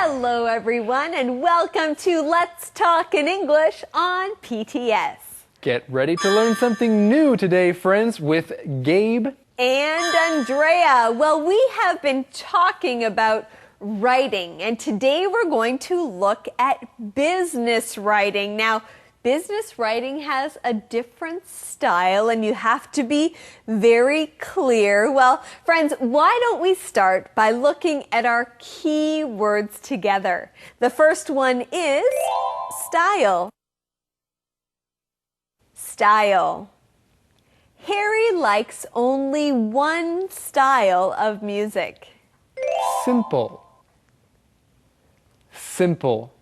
Hello everyone and welcome to Let's Talk in English on PTS. Get ready to learn something new today, friends, with Gabe and Andrea. Well, we have been talking about writing, and today we're going to look at business writing. Now, business writing has a different style, and you have to be very clear. Well, friends, why don't we start by looking at our key words together? The first one is style. Style. Harry likes only one style of music. Simple. Simple.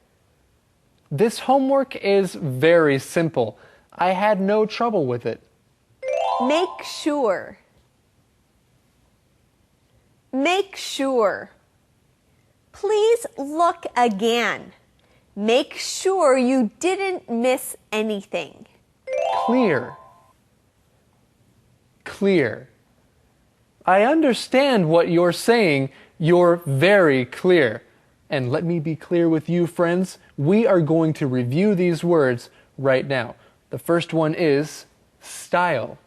This homework is very simple. I had no trouble with it. Make sure. Make sure. Please look again. Make sure you didn't miss anything. Clear. Clear. I understand what you're saying. You're very clear. And let me be clear with you, friends. We are going to review these words right now. The first one is style.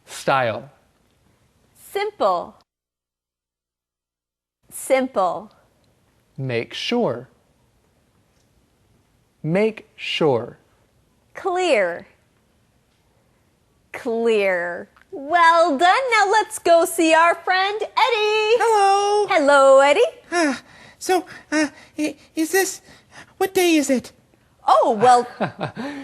Style. Simple. Simple. Make sure. Make sure. Clear. Clear. Well done. Now let's go see our friend Eddie. Hello. Hello, Eddie. What day is it? Oh, well,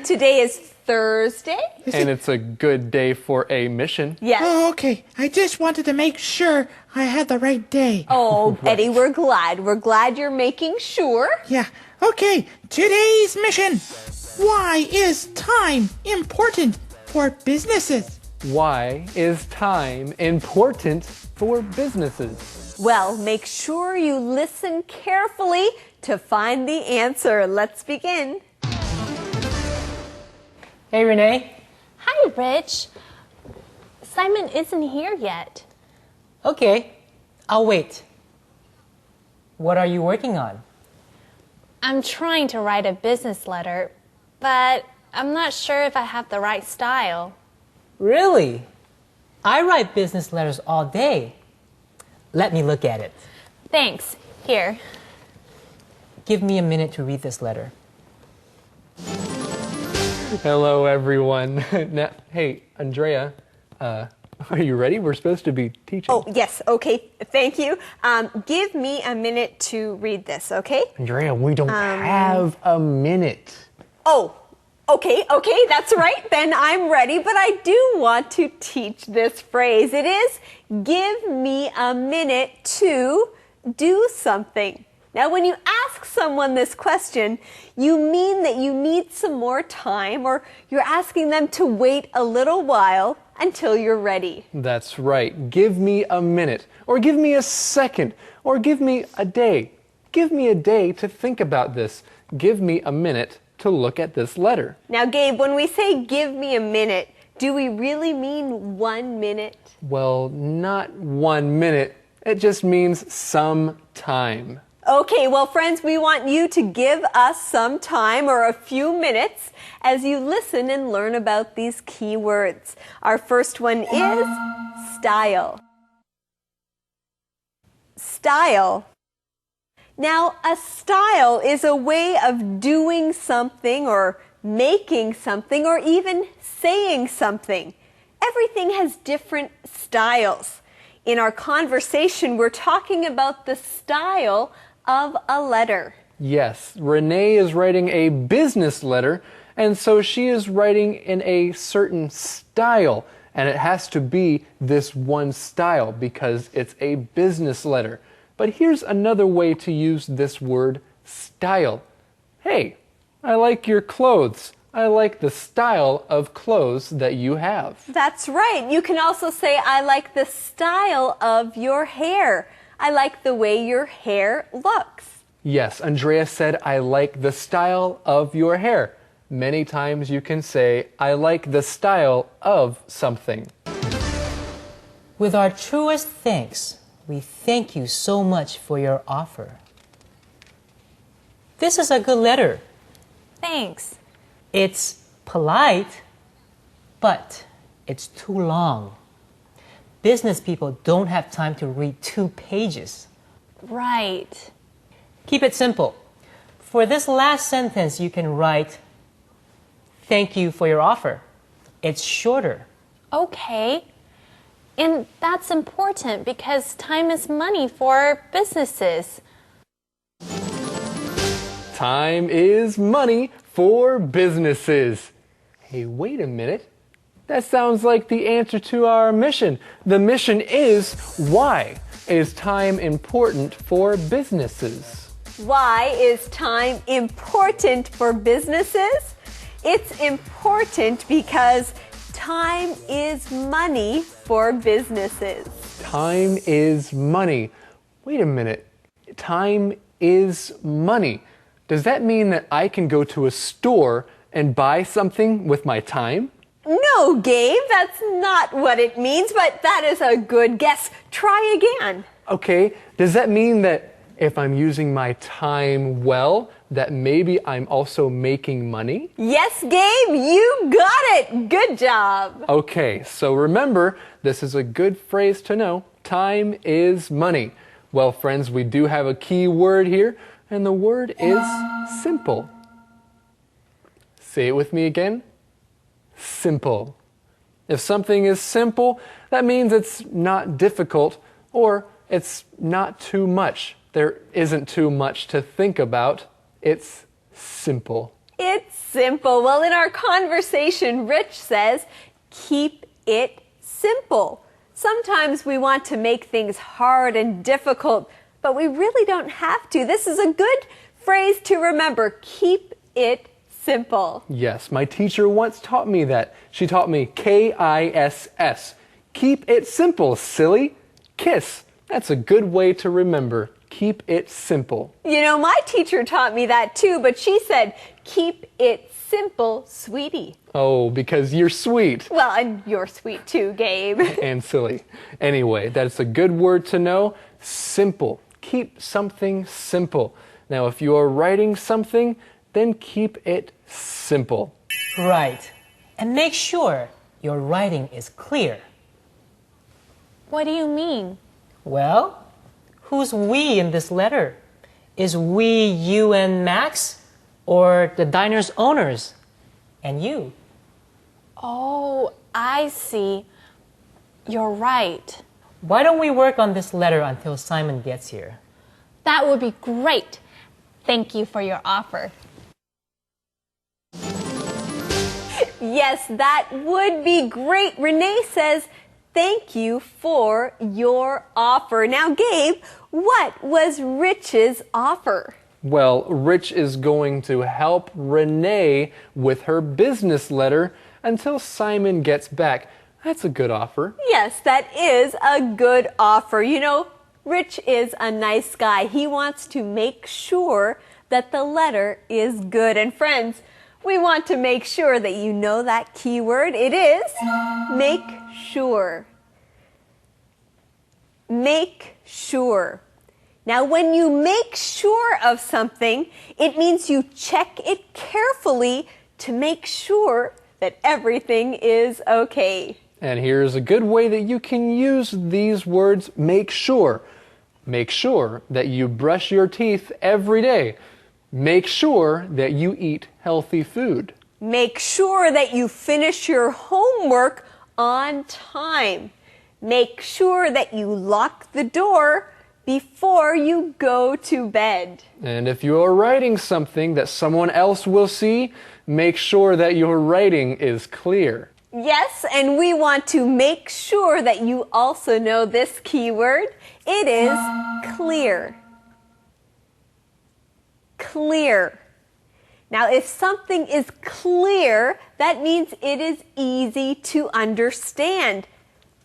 today is Thursday. And it's a good day for a mission. Yes. Oh, okay. I just wanted to make sure I had the right day. Oh, Eddie, we're glad. We're glad you're making sure. Yeah. Okay. Today's mission. Why is time important for businesses? Why is time important for businesses? Well, make sure you listen carefully to find the answer. Let's begin. Hey, Renee. Hi, Rich. Simon isn't here yet. Okay, I'll wait. What are you working on? I'm trying to write a business letter, but I'm not sure if I have the right style. Really? I write business letters all day. Let me look at it. Thanks. Here. Give me a minute to read this letter. Hello, everyone. Now, hey, Andrea, are you ready? We're supposed to be teaching. Oh, yes. Okay. Thank you. Give me a minute to read this, okay? Andrea, we don't have a minute. Oh, okay, that's right. Then I'm ready, but I do want to teach this phrase. It is, give me a minute to do something. Now, when you ask someone this question, you mean that you need some more time, or you're asking them to wait a little while until you're ready. That's right. Give me a minute, or give me a second, or give me a day. Give me a day to think about this. Give me a minute to look at this letter. Now, Gabe, when we say give me a minute, do we really mean 1 minute? Well, not 1 minute. It just means some time. Okay, well, friends, we want you to give us some time or a few minutes as you listen and learn about these key words. Our first one is style. Style. Now, a style is a way of doing something or making something or even saying something. Everything has different styles. In our conversation, we're talking about the style of a letter. Yes, Renee is writing a business letter, and so she is writing in a certain style, and it has to be this one style because it's a business letter. But here's another way to use this word style. Hey, I like your clothes. I like the style of clothes that you have. That's right. You can also say, I like the style of your hair. I like the way your hair looks. Yes, Andrea said, I like the style of your hair. Many times you can say, I like the style of something. With our truest thanks, We thank you so much for your offer. This is a good letter. Thanks. It's polite, but it's too long. Business people don't have time to read 2 pages. Right. Keep it simple. For this last sentence, you can write, thank you for your offer. It's shorter. Okay. And that's important because time is money for businesses. Time is money for businesses. Hey, wait a minute. That sounds like the answer to our mission. The mission is, why is time important for businesses? Why is time important for businesses? It's important because time is money for businesses. Time is money. Wait a minute. Time is money. Does that mean that I can go to a store and buy something with my time? No, Gabe, that's not what it means, but that is a good guess. Try again. Okay, does that mean that if I'm using my time well, that maybe I'm also making money? Yes, Gabe, you got it. Good job. Okay, so remember, this is a good phrase to know. Time is money. Well, friends, we do have a key word here, and the word is simple. Say it with me again. Simple. If something is simple, that means it's not difficult or it's not too much. There isn't too much to think about. It's simple. It's simple. Well, in our conversation, Rich says, keep it simple. Sometimes we want to make things hard and difficult, but we really don't have to. This is a good phrase to remember. Keep it simple. Yes, my teacher once taught me that. She taught me KISS. Keep it simple, silly. Kiss. That's a good way to remember. Keep it simple. You know, my teacher taught me that too, but she said, keep it simple, sweetie. Oh, because you're sweet. Well, and you're sweet too, Gabe. And silly. Anyway, that's a good word to know. Simple. Keep something simple. Now, if you are writing something, then keep it simple. Right. And make sure your writing is clear. What do you mean? Well, who's we in this letter? Is we you and Max, or the diner's owners and you? Oh, I see. You're right. Why don't we work on this letter until Simon gets here? That would be great. Thank you for your offer. Yes, that would be great. Renee says, thank you for your offer. Now, Gabe, what was Rich's offer? Well, Rich is going to help Renee with her business letter until Simon gets back. That's a good offer. Yes, that is a good offer. You know, Rich is a nice guy. He wants to make sure that the letter is good. And friends, we want to make sure that you know that key word. It is make sure. Make sure. Now, when you make sure of something, it means you check it carefully to make sure that everything is okay. And here's a good way that you can use these words, make sure. Make sure that you brush your teeth every day. Make sure that you eat healthy food. Make sure that you finish your homework on time. Make sure that you lock the door before you go to bed. And if you are writing something that someone else will see, make sure that your writing is clear. Yes, and we want to make sure that you also know this keyword. It is clear. Clear. Now, if something is clear, that means it is easy to understand.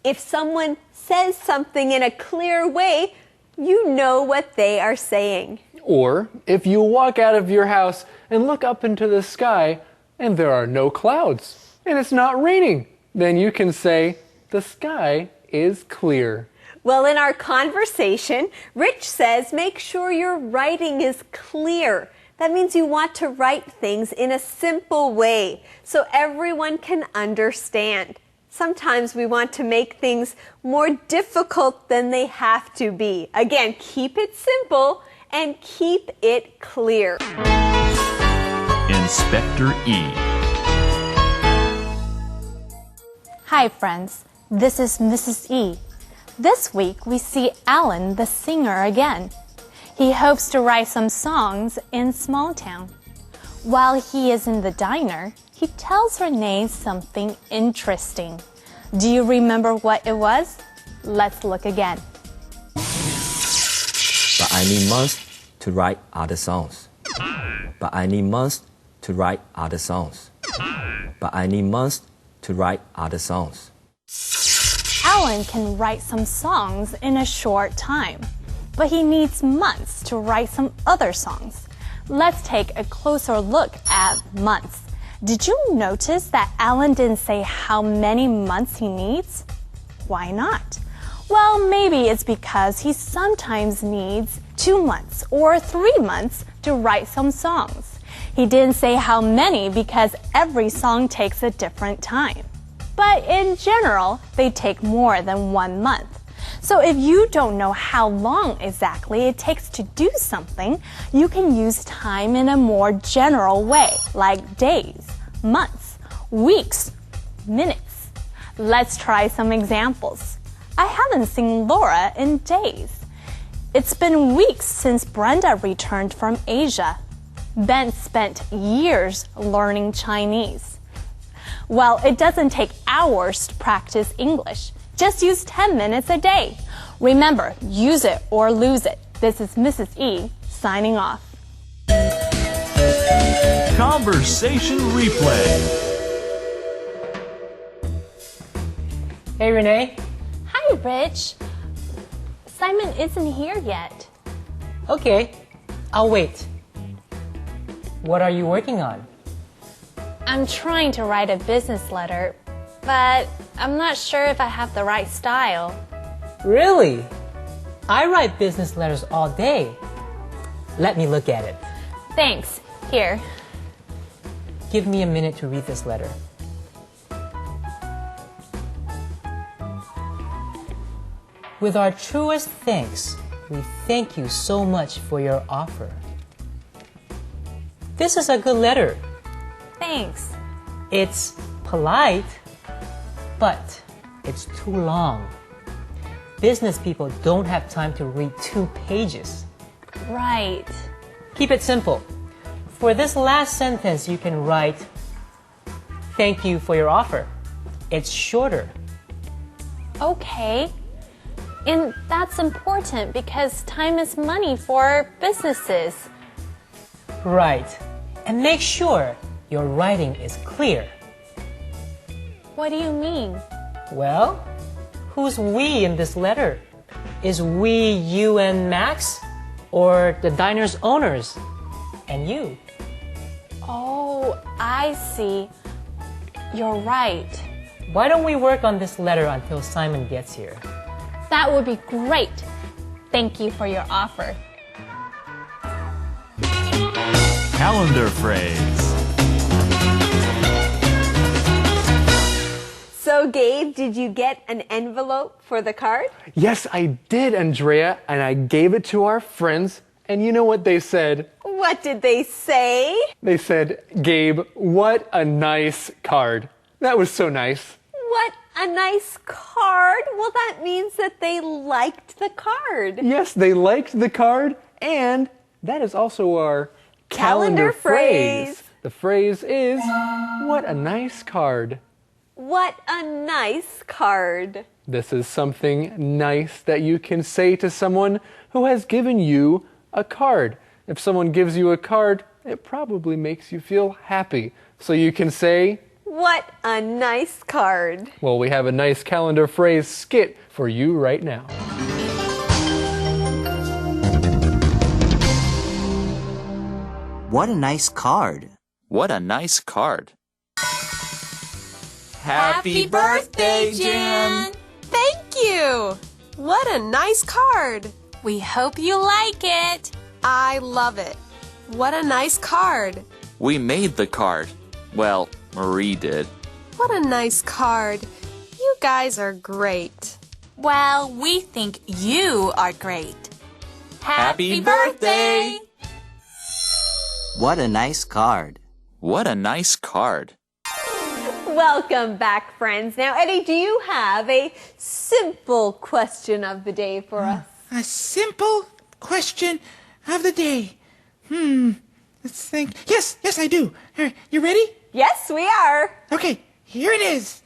If someone says something in a clear way, you know what they are saying. Or if you walk out of your house and look up into the sky and there are no clouds and it's not raining, then you can say the sky is clear. Well, in our conversation, Rich says make sure your writing is clear. That means you want to write things in a simple way so everyone can understand. Sometimes we want to make things more difficult than they have to be. Again, keep it simple and keep it clear. Inspector E. Hi, friends. This is Mrs. E. This week, we see Alan, the singer, again. He hopes to write some songs in small town. While he is in the diner, he tells Renee something interesting. Do you remember what it was? Let's look again. But I need months to write other songs. But I need months to write other songs. But I need months to write other songs. Alan can write some songs in a short time, but he needs months to write some other songs. Let's take a closer look at months. Did you notice that Alan didn't say how many months he needs? Why not? Well, maybe it's because he sometimes needs 2 months or 3 months to write some songs. He didn't say how many because every song takes a different time. But in general, they take more than 1 month. So if you don't know how long exactly it takes to do something, you can use time in a more general way, like days, months, weeks, minutes. Let's try some examples. I haven't seen Laura in days. It's been weeks since Brenda returned from Asia. Ben spent years learning Chinese. Well, it doesn't take hours to practice English. Just use 10 minutes a day. Remember, use it or lose it. This is Mrs. E signing off. Conversation replay. Hey, Renee. Hi, Rich. Simon isn't here yet. Okay, I'll wait. What are you working on? I'm trying to write a business letter, but I'm not sure if I have the right style. Really? I write business letters all day. Let me look at it. Thanks. Here. Give me a minute to read this letter. With our truest thanks, we thank you so much for your offer. This is a good letter. Thanks. It's polite, but it's too long. Business people don't have time to read 2 pages. Right. Keep it simple. For this last sentence, you can write, thank you for your offer. It's shorter. Okay. And that's important because time is money for businesses. Right. And make sure your writing is clear. What do you mean? Well, who's we in this letter? Is we you and Max? Or the diner's owners and you? Oh, I see. You're right. Why don't we work on this letter until Simon gets here? That would be great. Thank you for your offer. Calendar phrase. So, Gabe, did you get an envelope for the card? Yes, I did, Andrea, and I gave it to our friends, and you know what they said? What did they say? They said, Gabe, what a nice card. That was so nice. What a nice card. Well, that means that they liked the card. Yes, they liked the card, and that is also our Calendar phrase. The phrase is, what a nice card. What a nice card. This is something nice that you can say to someone who has given you a card. If someone gives you a card, it probably makes you feel happy. So you can say, What a nice card. well, we have a nice calendar phrase skit for you right now. What a nice card. What a nice card. Happy birthday, Jen! Thank you! What a nice card! We hope you like it. I love it. What a nice card! We made the card. Well, Marie did. What a nice card. You guys are great. Well, we think you are great. Happy birthday! What a nice card. What a nice card. Welcome back, friends. Now, Eddie, do you have a simple question of the day for us? A simple question of the day. Let's think. Yes, I do. You ready? Yes, we are. Okay, here it is.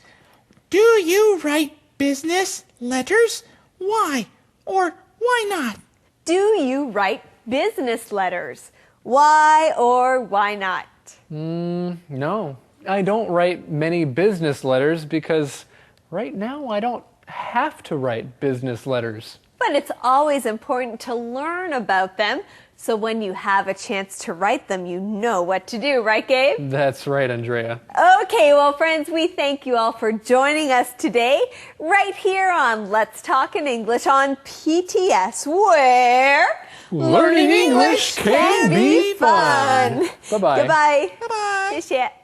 Do you write business letters? Why? Or why not? Do you write business letters? Why or why not? No, I don't write many business letters because right now I don't have to write business letters. But it's always important to learn about them, so when you have a chance to write them, you know what to do, right, Gabe? That's right, Andrea. Okay, well, friends, we thank you all for joining us today, right here on Let's Talk in English on PTS, where Learning English can be fun. Bye-bye. Goodbye. Bye-bye. 谢谢。